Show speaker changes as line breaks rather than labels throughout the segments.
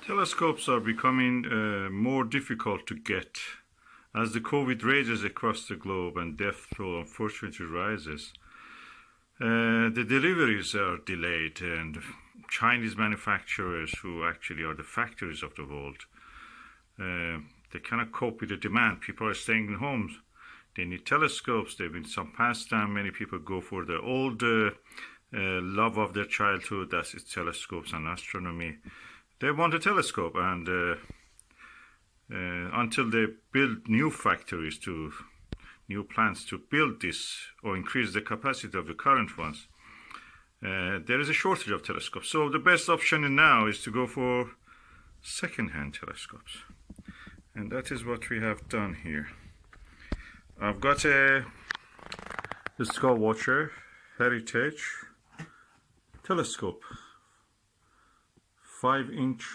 Telescopes are becoming more difficult to get. As the COVID rages across the globe and death toll unfortunately rises, the deliveries are delayed, and Chinese manufacturers, who actually are the factories of the world, they cannot cope with the demand. People are staying in homes. They need telescopes. They've been some pastime. Many people go for the old love of their childhood, that's its telescopes and astronomy. They want a telescope, and until they build new factories, new plants to build this or increase the capacity of the current ones, there is a shortage of telescopes. So the best option now is to go for second-hand telescopes, and that is what we have done here. I've got the Skywatcher Heritage telescope, 5-inch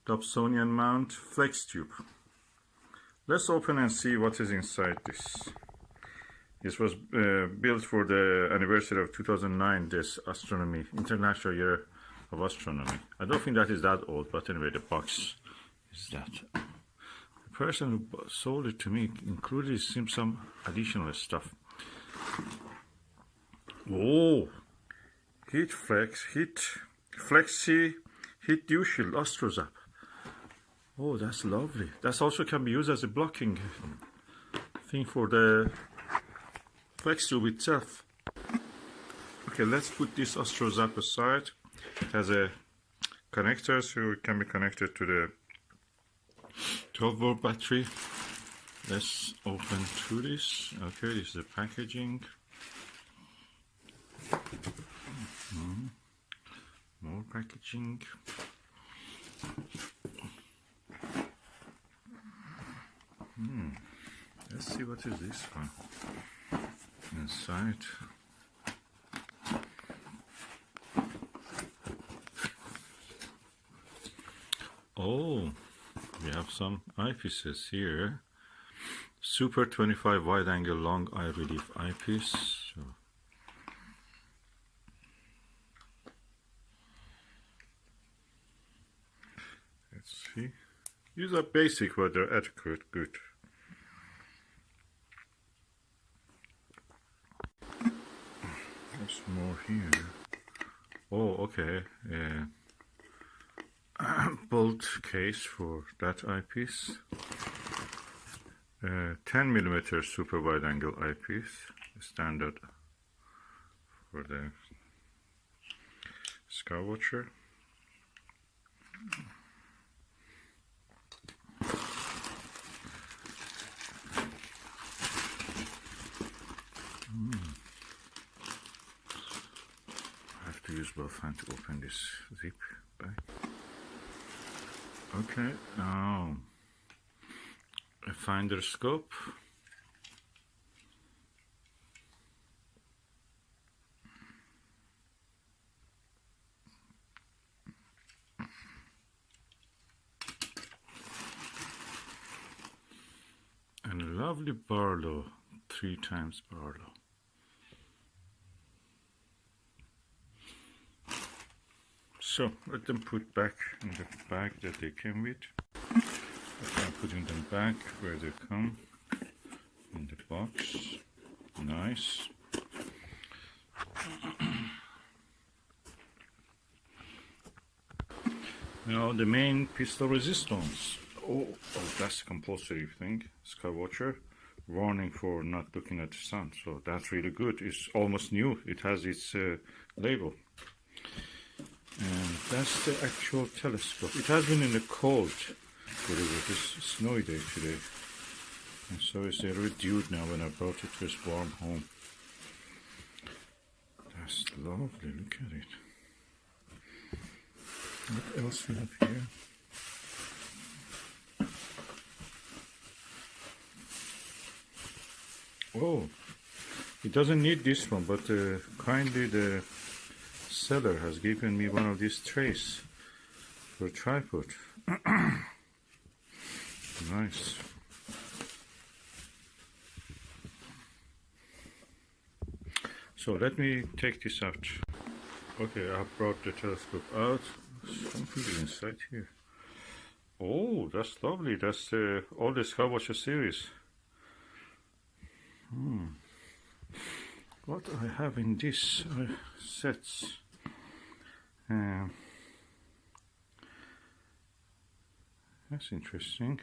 Dobsonian mount Flextube. Let's open and see what is inside this. This was built for the anniversary of 2009, this astronomy, International Year of Astronomy. I don't think that is that old, but anyway, the box is that. The person who sold it to me included some additional stuff. Oh, Flexi Heat Dew Shield Astro Zap. Oh, that's lovely. That also can be used as a blocking thing for the Flextube itself. Okay, let's put this Astro Zap aside. It has a connector, so it can be connected to the 12-volt battery. Let's open through this. Okay, this is the packaging. More packaging. Let's see what is this one inside. Oh, we have some eyepieces here. Super 25 wide angle long eye relief eyepiece. So let's see. These are basic, but they're adequate. Good. There's more here. Oh, okay. Bolt case for that eyepiece. 10mm super wide angle eyepiece, standard for the Skywatcher. I have to use both hands to open this zip bag. Okay, now a finder scope. And a lovely Barlow, 3x Barlow. So let them put back in the bag that they came with. I'm putting them back where they come in the box. Nice. Now the main pistol resistance. Oh, that's a compulsory thing. Skywatcher, warning for not looking at the sun. So that's really good. It's almost new. It has its label. And that's the actual telescope. It has been in the cold. It was this snowy day today. And so it's a little dude now when I brought it to its warm home. That's lovely. Look at it. What else we have here? Oh, it doesn't need this one, but kindly the seller has given me one of these trays for a tripod. Nice. So let me take this out. Okay, I brought the telescope out. something is inside here. Oh, that's lovely. That's all the Skywatcher series. What I have in this sets. That's interesting.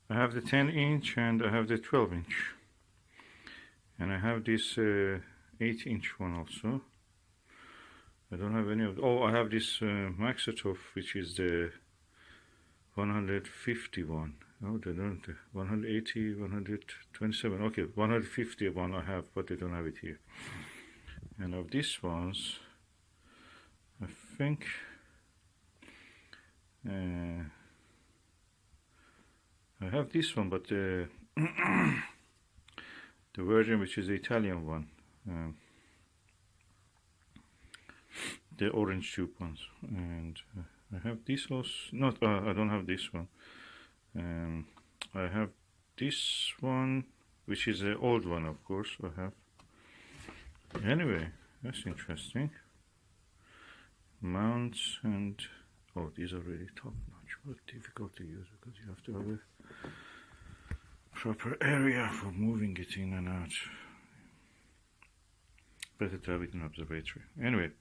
I have the 10-inch and I have the 12-inch. And I have this 8-inch one also. I don't have any of. Oh, I have this Maxitov, which is the 151. Oh, they don't. 180, 127. Okay, 150 one I have, but they don't have it here. And of these ones, I think I have this one, but the the version which is the Italian one, the orange tube ones, and I have this also. Not, I don't have this one. I have this one, which is the old one, of course. I have. Anyway, that's interesting. Mounts and these are really top notch, but difficult to use because you have to have a proper area for moving it in and out. Better to have it in observatory. Anyway,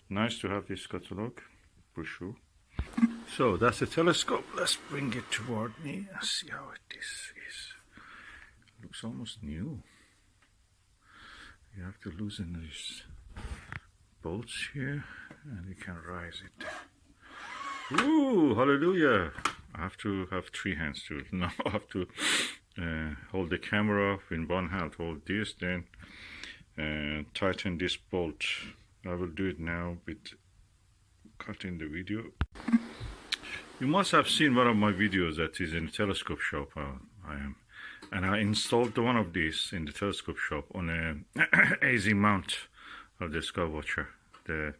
nice to have this catalog, for sure. So that's the telescope. Let's bring it toward me and see how this is. It looks almost new. You have to loosen these bolts here and you can rise it. Ooh, hallelujah! I have to have 3 hands to it. Now I have to hold the camera in one hand, hold this, then tighten this bolt. I will do it now with cutting the video. You must have seen one of my videos that is in the telescope shop. I am, and I installed one of these in the telescope shop on a AZ mount of the Skywatcher, the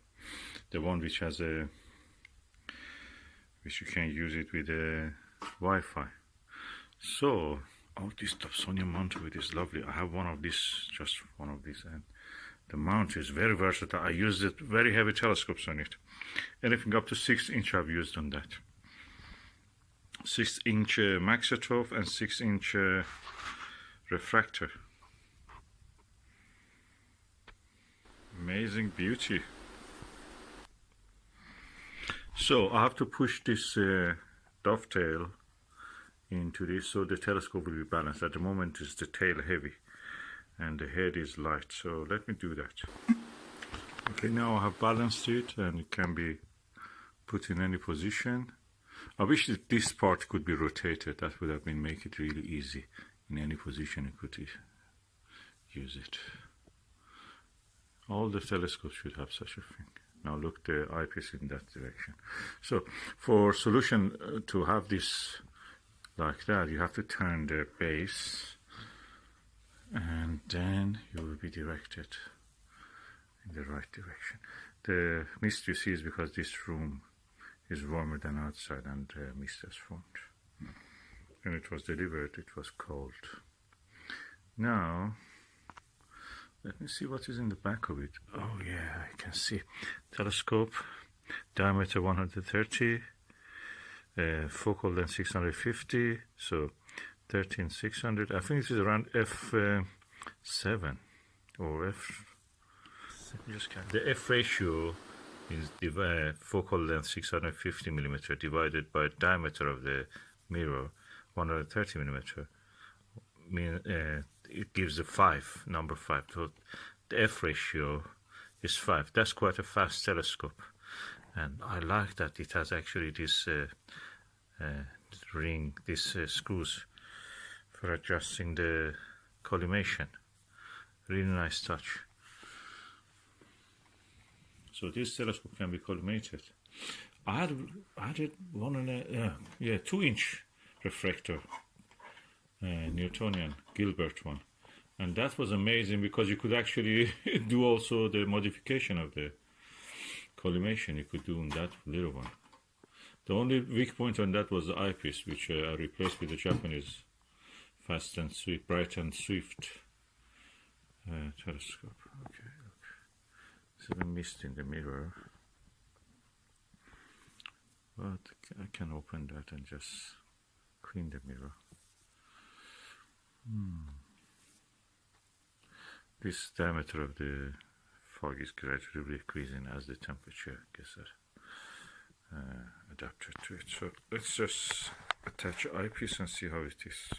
one which has a, which you can use it with a Wi-Fi. So, this Dobsonian mount with is lovely. I have one of these, just one of these, and the mount is very versatile. I used it very heavy telescopes on it. Anything up to 6-inch I've used on that. 6-inch Maxitov and 6-inch refractor. Amazing beauty. So I have to push this dovetail into this so the telescope will be balanced. At the moment is the tail heavy and the head is light, so let me do that. Okay, now I have balanced it and it can be put in any position. I wish that this part could be rotated. That would have been make it really easy. In any position you could use it. All the telescopes should have such a thing. Now look, the eyepiece in that direction. So for solution to have this like that, you have to turn the base and then you will be directed in the right direction. The mist you see is because this room is warmer than outside and mist has formed. When it was delivered, it was cold. Now, let me see what is in the back of it. Oh yeah, I can see. Telescope, diameter 130, focal length 650, so 13600. I think this is around f7 or f. The f ratio is focal length 650 millimeter divided by diameter of the mirror 130 millimeter. It gives the number 5. So the f ratio is 5. That's quite a fast telescope, and I like that it has actually this ring, this screws for adjusting the collimation. Really nice touch. So this telescope can be collimated. I had one on a 2-inch refractor, Newtonian Gilbert one, and that was amazing because you could actually do also the modification of the collimation. You could do on that little one. The only weak point on that was the eyepiece, which I replaced with the Japanese fast and swift, bright and swift telescope. Okay, look. There's a mist in the mirror. but I can open that and just clean the mirror. This diameter of the fog is gradually decreasing as the temperature gets adapted to it. So let's just attach an eyepiece and see how it is.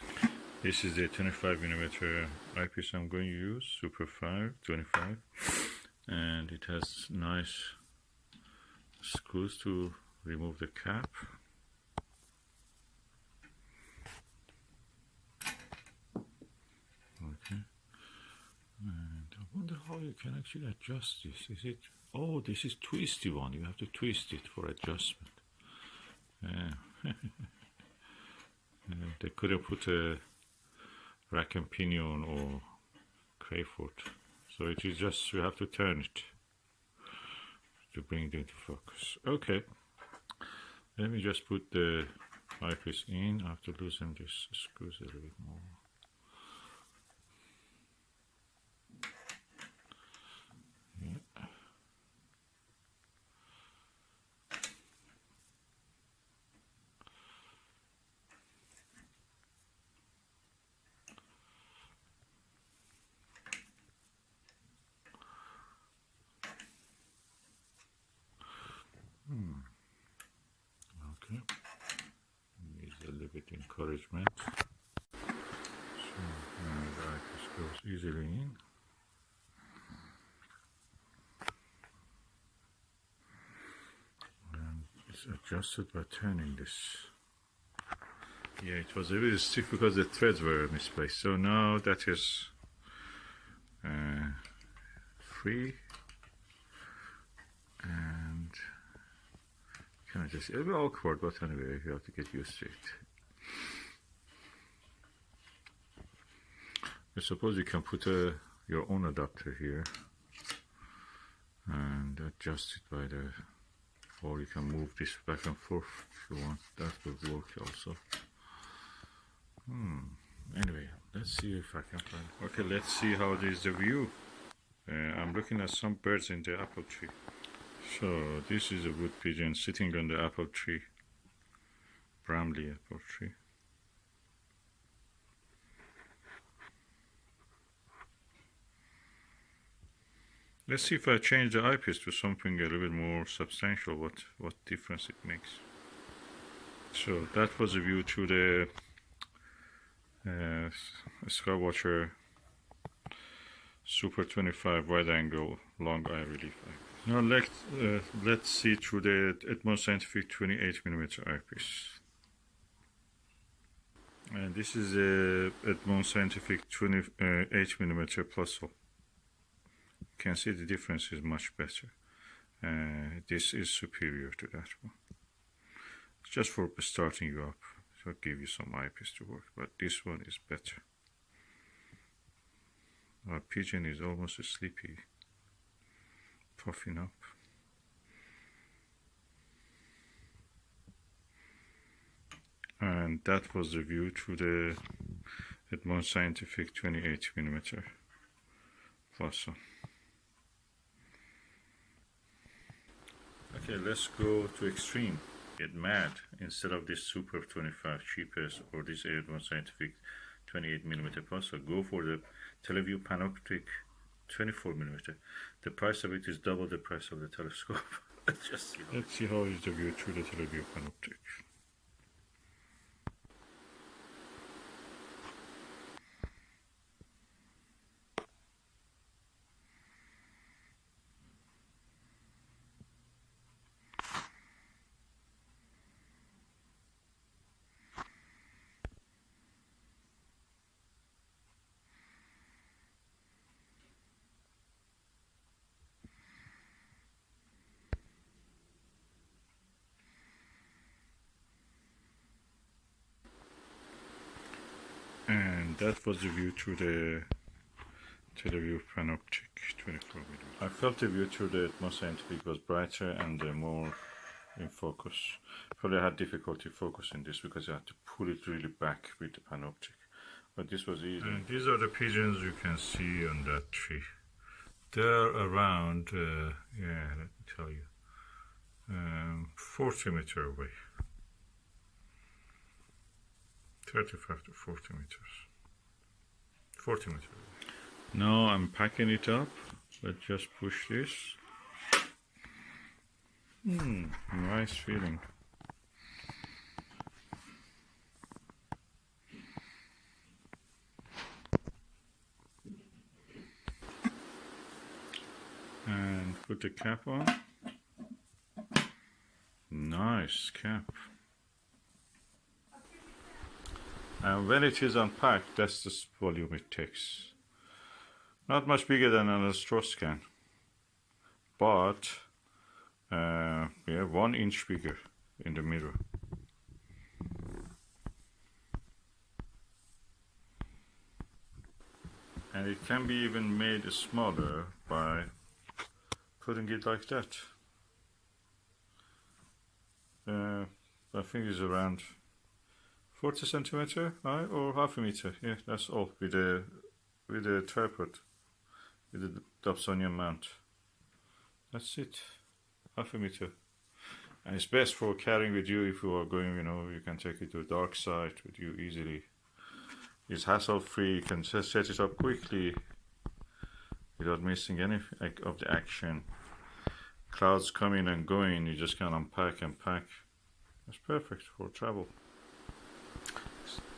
This is the 25mm eyepiece I'm going to use, Super 25, and it has nice screws to remove the cap. Okay, and I wonder how you can actually adjust this. Is it? Oh, this is twisty one. You have to twist it for adjustment. Yeah. They couldn't put a rack and pinion or crayfoot, so it is just you have to turn it to bring it into focus. Okay, let me just put the eyepiece in. I have to loosen this screws a little bit more. Yeah. Okay, needs a little bit encouragement. So now the eyepiece goes easily in. And it's adjusted by turning this. Yeah, it was a bit stiff because the threads were misplaced. So now that is free, and kind of just a bit awkward, but anyway, you have to get used to it. I suppose you can put your own adapter here and adjust it by the, or you can move this back and forth if you want. That will work also. Anyway, let's see if I can find. Okay, let's see how this is the view. I'm looking at some birds in the apple tree. So this is a wood pigeon sitting on the apple tree, Bramley apple tree. Let's see if I change the eyepiece to something a little bit more substantial, what difference it makes. So that was a view through the Skywatcher Super 25 wide angle long eye relief eyepiece. Now let's see through the Edmund Scientific 28mm eyepiece. And this is a Edmund Scientific 28mm Plossl. You can see the difference is much better. This is superior to that one. It's just for starting you up, so I'll give you some eyepiece to work, but this one is better. Our pigeon is almost sleepy, puffing up. And that was the view through the Edmund Scientific 28mm Plossl. Okay, let's go to extreme. Get mad. Instead of this Super 25 cheapest or this Edmund Scientific 28mm Plossl, go for the Televue Panoptic 24mm. The price of it is double the price of the telescope. Let's see how is the view through the Televue Panoptic. And that was the view through the Televue Panoptic 24mm. I felt the view through the Edmund Scientific was brighter and more in focus. Probably I had difficulty focusing this because I had to pull it really back with the Panoptic. But this was easy. And these are the pigeons you can see on that tree. They're around, yeah, let me tell you. 40 meter away. 35 to 40 meters. 40 meters away. Now I'm packing it up. Let's just push this. Nice feeling. And put the cap on. Nice cap. And when it is unpacked, that's the volume it takes. Not much bigger than an astro scan, but yeah, 1 inch bigger in the mirror. And it can be even made smaller by putting it like that. I think it's around 40 centimeter high or half a meter. Yeah, that's all with a tripod, with the Dobsonian mount. That's it, half a meter. And it's best for carrying with you if you are going, you can take it to a dark side with you easily. It's hassle free, you can just set it up quickly without missing any of the action. Clouds coming and going, you just can unpack and pack. It's perfect for travel.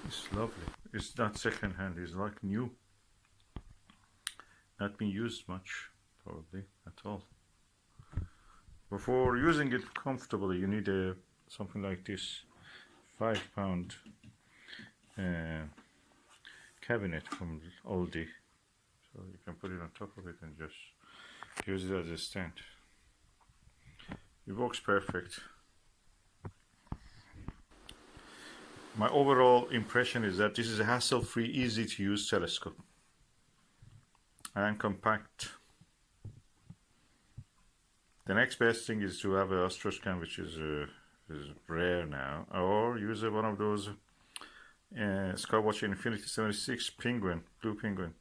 It's lovely. It's not second hand, it's like new. Not been used much, probably, at all. Before using it comfortably, you need something like this 5-pound cabinet from Aldi. So you can put it on top of it and just use it as a stand. It works perfect. My overall impression is that this is a hassle-free, easy-to-use telescope and compact. The next best thing is to have an astroscan, which is rare now, or use one of those Skywatcher Infinity 76 Penguin, blue penguin.